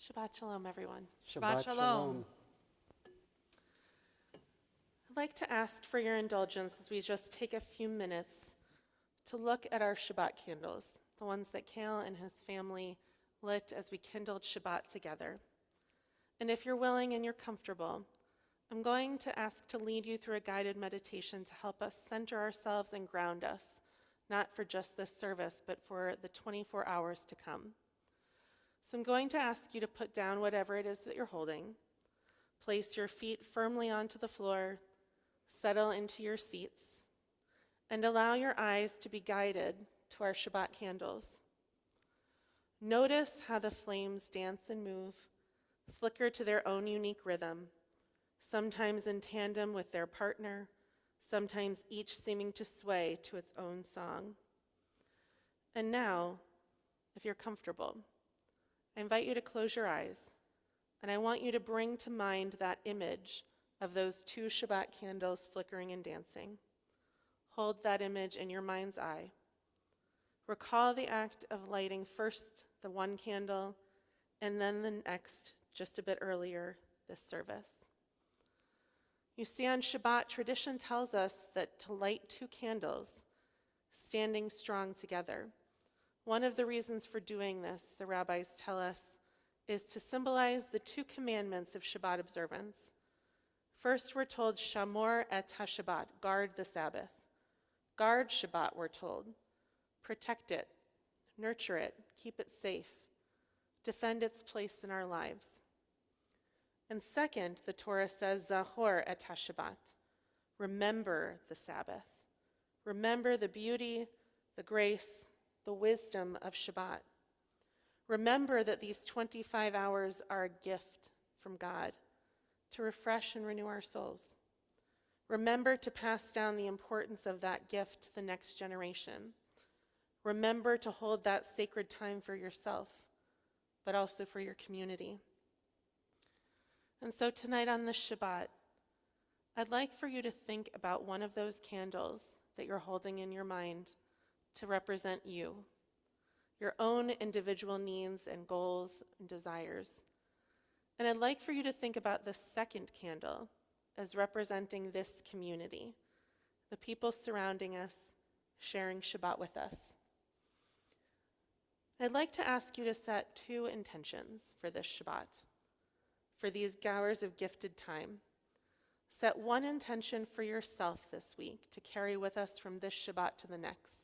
Shabbat shalom, everyone. Shabbat shalom. I'd like to ask for your indulgence as we just take a few minutes to look at our Shabbat candles, the ones that Kale and his family lit as we kindled Shabbat together. And if you're willing and you're comfortable, I'm going to ask to lead you through a guided meditation to help us center ourselves and ground us, not for just this service, but for the 24 hours to come. So I'm going to ask you to put down whatever it is that you're holding, place your feet firmly onto the floor, settle into your seats, and allow your eyes to be guided to our Shabbat candles. Notice how the flames dance and move, flicker to their own unique rhythm, sometimes in tandem with their partner, sometimes each seeming to sway to its own song. And now, if you're comfortable, I invite you to close your eyes, and I want you to bring to mind that image of those two Shabbat candles flickering and dancing. Hold that image in your mind's eye. Recall the act of lighting first the one candle, and then the next, just a bit earlier, this service. You see, on Shabbat, tradition tells us that to light two candles, standing strong together. One of the reasons for doing this, the rabbis tell us, is to symbolize the two commandments of Shabbat observance. First, we're told, Shamor et HaShabbat, guard the Sabbath. Guard Shabbat, we're told. Protect it, nurture it, keep it safe, defend its place in our lives. And second, the Torah says, Zachor et HaShabbat, remember the Sabbath. Remember the beauty, the grace, the wisdom of Shabbat. Remember that these 25 hours are a gift from God to refresh and renew our souls. Remember to pass down the importance of that gift to the next generation. Remember to hold that sacred time for yourself, but also for your community. And so tonight on this Shabbat, I'd like for you to think about one of those candles that you're holding in your mind to represent you, your own individual needs and goals and desires. And I'd like for you to think about the second candle as representing this community, the people surrounding us, sharing Shabbat with us. I'd like to ask you to set two intentions for this Shabbat, for these hours of gifted time. Set one intention for yourself this week to carry with us from this Shabbat to the next.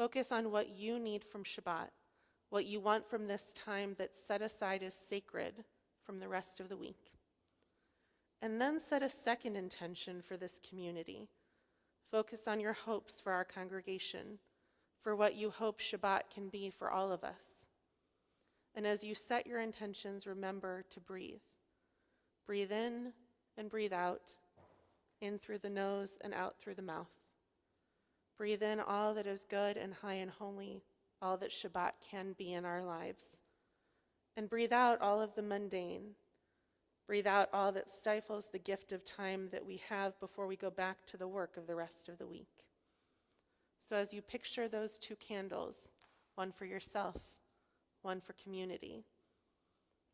Focus on what you need from Shabbat, what you want from this time that's set aside as sacred from the rest of the week. And then set a second intention for this community. Focus on your hopes for our congregation, for what you hope Shabbat can be for all of us. And as you set your intentions, remember to breathe. Breathe in and breathe out, in through the nose and out through the mouth. Breathe in all that is good and high and holy, all that Shabbat can be in our lives. And breathe out all of the mundane. Breathe out all that stifles the gift of time that we have before we go back to the work of the rest of the week. So as you picture those two candles, one for yourself, one for community,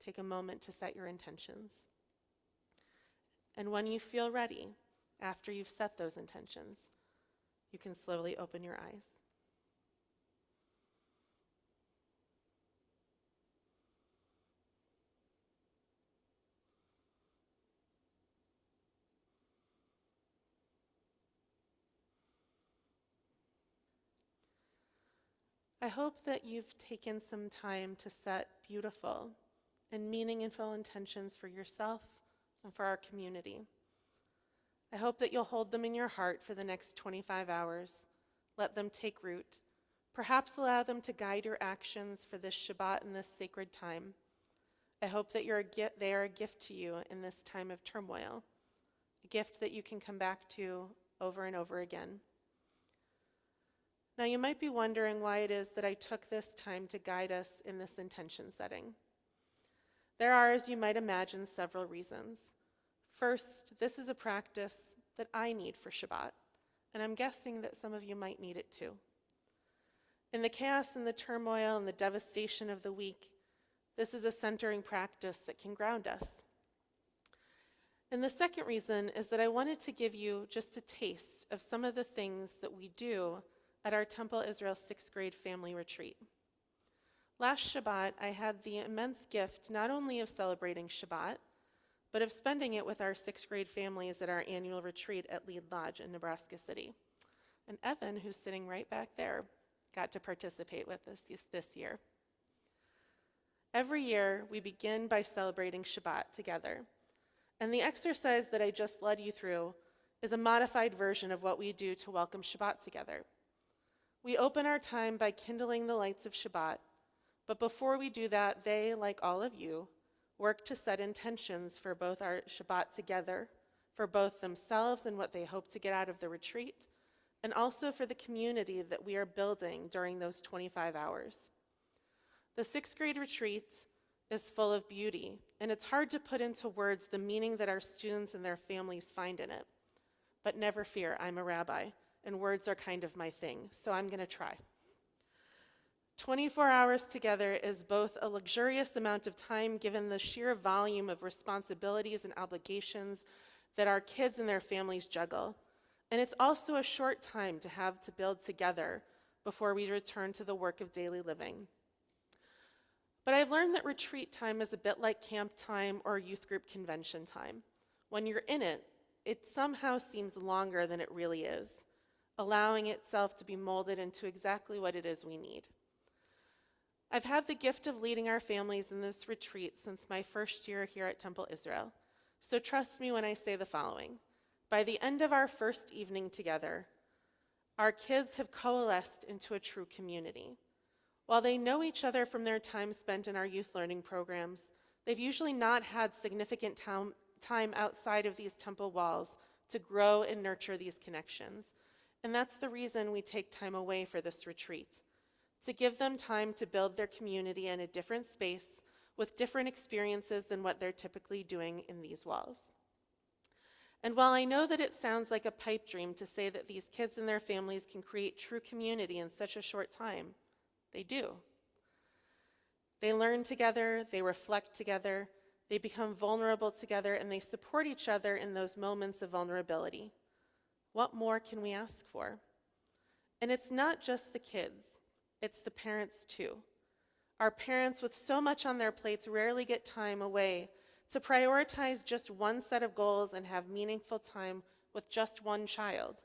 take a moment to set your intentions. And when you feel ready, after you've set those intentions, you can slowly open your eyes. I hope that you've taken some time to set beautiful and meaningful intentions for yourself and for our community. I hope that you'll hold them in your heart for the next 25 hours. Let them take root. Perhaps allow them to guide your actions for this Shabbat and this sacred time. I hope that they are a gift to you in this time of turmoil, a gift that you can come back to over and over again. Now, you might be wondering why it is that I took this time to guide us in this intention setting. There are, as you might imagine, several reasons. First, this is a practice that I need for Shabbat, and I'm guessing that some of you might need it too. In the chaos and the turmoil and the devastation of the week, This is a centering practice that can ground us. And the second reason is that I wanted to give you just a taste of some of the things that we do at our Temple Israel 6th grade family retreat. Last Shabbat, I had the immense gift not only of celebrating Shabbat, but of spending it with our 6th grade families at our annual retreat at Lead Lodge in Nebraska City. And Evan, who's sitting right back there, got to participate with us this year. Every year, we begin by celebrating Shabbat together. And the exercise that I just led you through is a modified version of what we do to welcome Shabbat together. We open our time by kindling the lights of Shabbat, but before we do that, they, like all of you, work to set intentions for both our Shabbat together, for both themselves and what they hope to get out of the retreat, and also for the community that we are building during those 25 hours. The 6th grade retreat is full of beauty, and it's hard to put into words the meaning that our students and their families find in it. But never fear, I'm a rabbi, and words are kind of my thing, so I'm going to try. 24 hours together is both a luxurious amount of time given the sheer volume of responsibilities and obligations that our kids and their families juggle, and it's also a short time to have to build together before we return to the work of daily living. But I've learned that retreat time is a bit like camp time or youth group convention time. When you're in it, it somehow seems longer than it really is, allowing itself to be molded into exactly what it is we need. I've had the gift of leading our families in this retreat since my first year here at Temple Israel, so trust me when I say the following. By the end of our first evening together, our kids have coalesced into a true community. While they know each other from their time spent in our youth learning programs, they've usually not had significant time outside of these temple walls to grow and nurture these connections. And that's the reason we take time away for this retreat, to give them time to build their community in a different space with different experiences than what they're typically doing in these walls. And while I know that it sounds like a pipe dream to say that these kids and their families can create true community in such a short time, they do. They learn together, they reflect together, they become vulnerable together, and they support each other in those moments of vulnerability. What more can we ask for? And it's not just the kids, it's the parents too. Our parents with so much on their plates rarely get time away to prioritize just one set of goals and have meaningful time with just one child.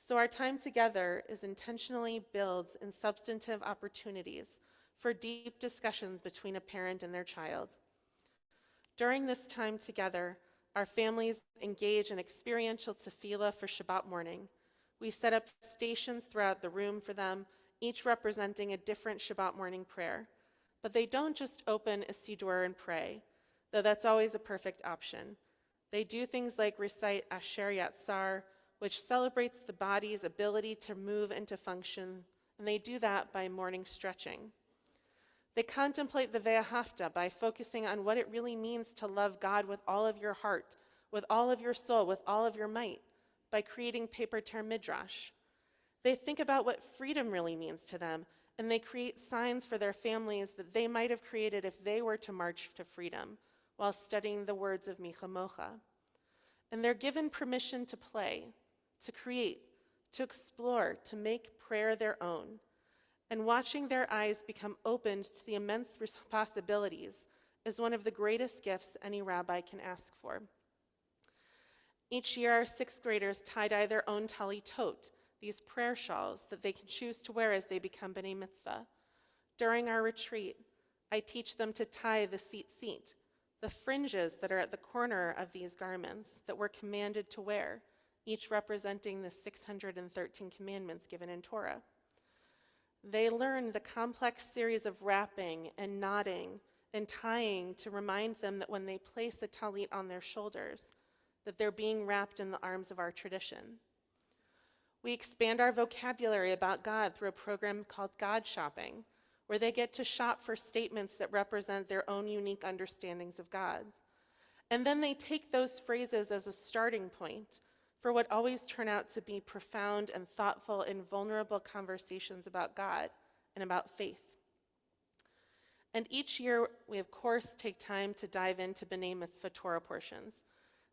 So our time together is intentionally builds in substantive opportunities for deep discussions between a parent and their child. During this time together, our families engage in experiential tefillah for Shabbat morning. We set up stations throughout the room for them, each representing a different Shabbat morning prayer. But they don't just open a siddur and pray, though that's always a perfect option. They do things like recite Asher Yatzar, which celebrates the body's ability to move and to function, and they do that by morning stretching. They contemplate the Ve'ahavta by focusing on what it really means to love God with all of your heart, with all of your soul, with all of your might, by creating paper ter midrash. They think about what freedom really means to them, and they create signs for their families that they might have created if they were to march to freedom while studying the words of Micha Mocha. And they're given permission to play, to create, to explore, to make prayer their own. And watching their eyes become opened to the immense possibilities is one of the greatest gifts any rabbi can ask for. Each year, our 6th graders tie-dye their own tali tot, these prayer shawls that they can choose to wear as they become b'nai mitzvah. During our retreat, I teach them to tie the seat, the fringes that are at the corner of these garments that we're commanded to wear, each representing the 613 commandments given in Torah. They learn the complex series of wrapping and knotting and tying to remind them that when they place the talit on their shoulders, that they're being wrapped in the arms of our tradition. We expand our vocabulary about God through a program called God Shopping, where they get to shop for statements that represent their own unique understandings of God. And then they take those phrases as a starting point for what always turn out to be profound and thoughtful and vulnerable conversations about God and about faith. And each year, we of course take time to dive into B'nai Mitzvah Torah portions.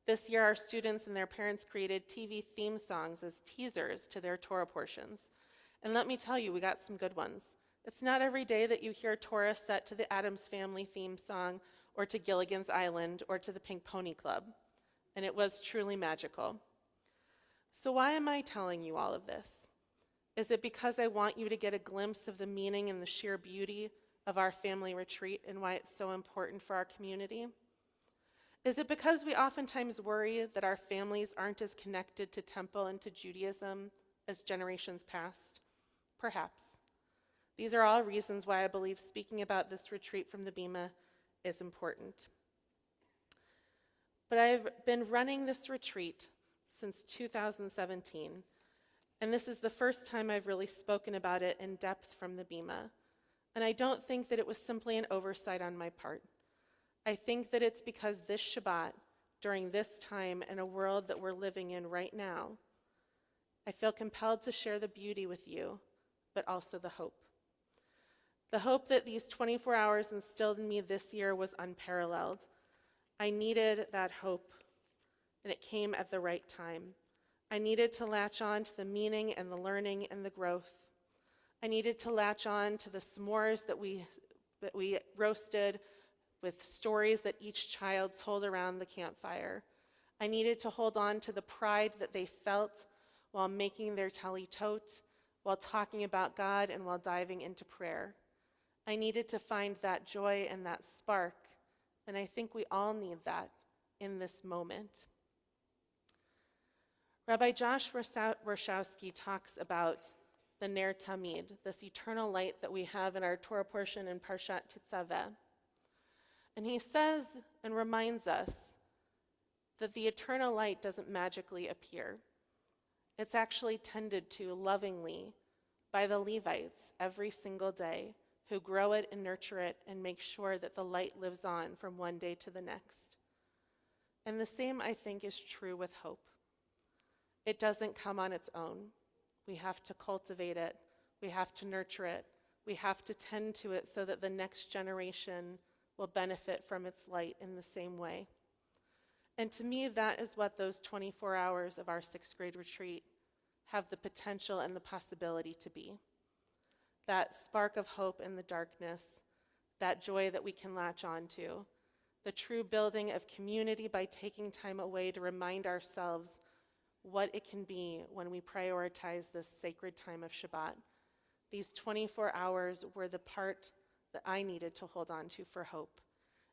This year, our students and their parents created TV theme songs as teasers to their Torah portions. And let me tell you, we got some good ones. It's not every day that you hear Torah set to the Addams Family theme song, or to Gilligan's Island, or to the Pink Pony Club. And it was truly magical. So why am I telling you all of this? Is it because I want you to get a glimpse of the meaning and the sheer beauty of our family retreat and why it's so important for our community? Is it because we oftentimes worry that our families aren't as connected to temple and to Judaism as generations past? Perhaps. These are all reasons why I believe speaking about this retreat from the Bima is important. But I've been running this retreat since 2017, and this is the first time I've really spoken about it in depth from the Bima. And I don't think that it was simply an oversight on my part. I think that it's because this Shabbat, during this time in a world that we're living in right now, I feel compelled to share the beauty with you, but also the hope. The hope that these 24 hours instilled in me this year was unparalleled. I needed that hope, and it came at the right time. I needed to latch on to the meaning and the learning and the growth. I needed to latch on to the s'mores that we roasted with stories that each child told around the campfire. I needed to hold on to the pride that they felt while making their tali-tot, while talking about God, and while diving into prayer. I needed to find that joy and that spark, and I think we all need that in this moment. Rabbi Josh Warshawski talks about the Ner Tamid, this eternal light that we have in our Torah portion in Parshat Tetzaveh. And he says and reminds us that the eternal light doesn't magically appear. It's actually tended to lovingly by the Levites every single day, who grow it and nurture it and make sure that the light lives on from one day to the next. And the same, I think, is true with hope. It doesn't come on its own. We have to cultivate it. We have to nurture it. We have to tend to it so that the next generation will benefit from its light in the same way. And to me, that is what those 24 hours of our 6th grade retreat have the potential and the possibility to be. That spark of hope in the darkness, that joy that we can latch onto, the true building of community by taking time away to remind ourselves what it can be when we prioritize this sacred time of Shabbat. These 24 hours were the part that I needed to hold on to for hope.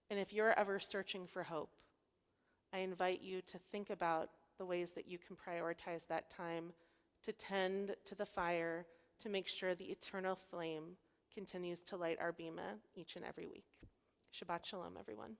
And if you're ever searching for hope, I invite you to think about the ways that you can prioritize that time to tend to the fire, to make sure the eternal flame continues to light our bima each and every week. Shabbat shalom, everyone.